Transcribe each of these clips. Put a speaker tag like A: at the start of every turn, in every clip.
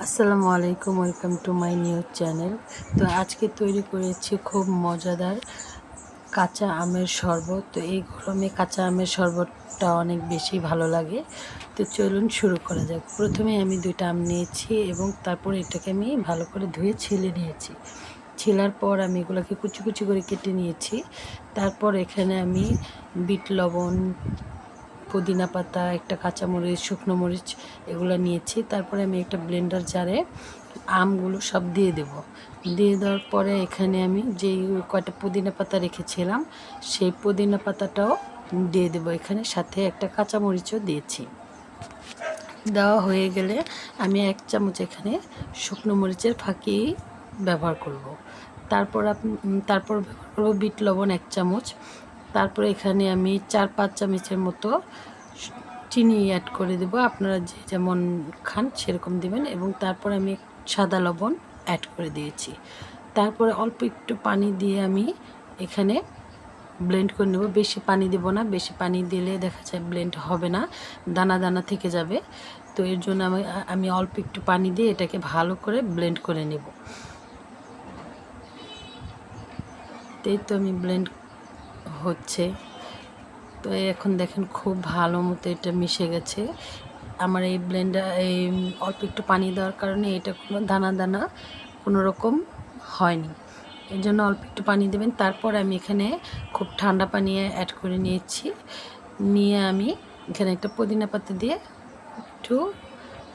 A: আসসালামু আলাইকুম, welcome to my new channel. তো আজকে তৈরি করেছি খুব মজাদার কাঁচা আমের শরবত। তো এই গরমে কাঁচা আমের শরবতটা অনেক বেশি ভালো লাগে। তো চলুন শুরু করা যাক। প্রথমে আমি 2টা আম নিয়েছি এবং তারপর এটাকে আমি ভালো করে ধুয়ে ছিলে নিয়েছি। ছিলার পর আমি এগুলোকে কুচি কুচি করে কেটে নিয়েছি। তারপর এখানে আমি বিট লবণ, পুদিনা পাতা, একটা কাঁচামরিচ, শুকনো মরিচ এগুলো নিয়েছি। তারপরে আমি একটা ব্লেন্ডার জারে আমগুলো সব দিয়ে দেব। দিয়ে দেওয়ার পরে এখানে আমি যেই কয়টা পুদিনা পাতা রেখেছিলাম সেই পুদিনা পাতাটাও দিয়ে দেব। এখানে সাথে একটা কাঁচামরিচও দিয়েছি। দেওয়া হয়ে গেলে আমি 1 চামচ এখানে শুকনো মরিচের ফাঁকি ব্যবহার করব। তারপর ব্যবহার করব বিট লবণ 1 চামচ। তারপরে এখানে আমি 4-5 চামচের মতো চিনি অ্যাড করে দেব। আপনারা যে যেমন খান সেরকম দিবেন। এবং তারপর আমি সাদা লবণ অ্যাড করে দিয়েছি। তারপরে অল্প একটু পানি দিয়ে আমি এখানে ব্লেন্ড করে নেব। বেশি পানি দেব না, বেশি পানি দিলে দেখা যায় ব্লেন্ড হবে না, দানা দানা থেকে যাবে। তো এর জন্য আমি অল্প একটু পানি দিয়ে এটাকে ভালো করে ব্লেন্ড করে নেব। এই তো আমি ব্লেন্ড হচ্ছে। তো এখন দেখেন খুব ভালো মতো এটা মিশে গেছে। আমার এই অল্প একটু পানি দেওয়ার কারণে এটা কোনো দানা দানা কোনো রকম হয়নি। এর জন্য অল্প একটু পানি দেবেন। তারপর আমি এখানে খুব ঠান্ডা পানি অ্যাড করে নিয়েছি। নিয়ে আমি এখানে একটা পুদিনা পাতা দিয়ে একটু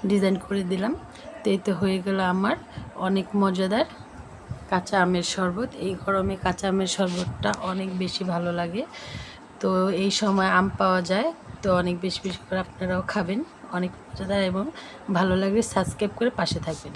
A: ডিজাইন করে দিলাম। তো এই তো হয়ে গেল আমার অনেক মজাদার কাঁচা আমের শরবত। এই গরমে কাঁচা আমের শরবতটা অনেক বেশি ভালো লাগে। তো এই সময় আম পাওয়া যায়, তো অনেক বেশি বেশি করে আপনারাও খাবেন। অনেক মজাদার এবং ভালো লাগলে সাবস্ক্রাইব করে পাশে থাকবেন।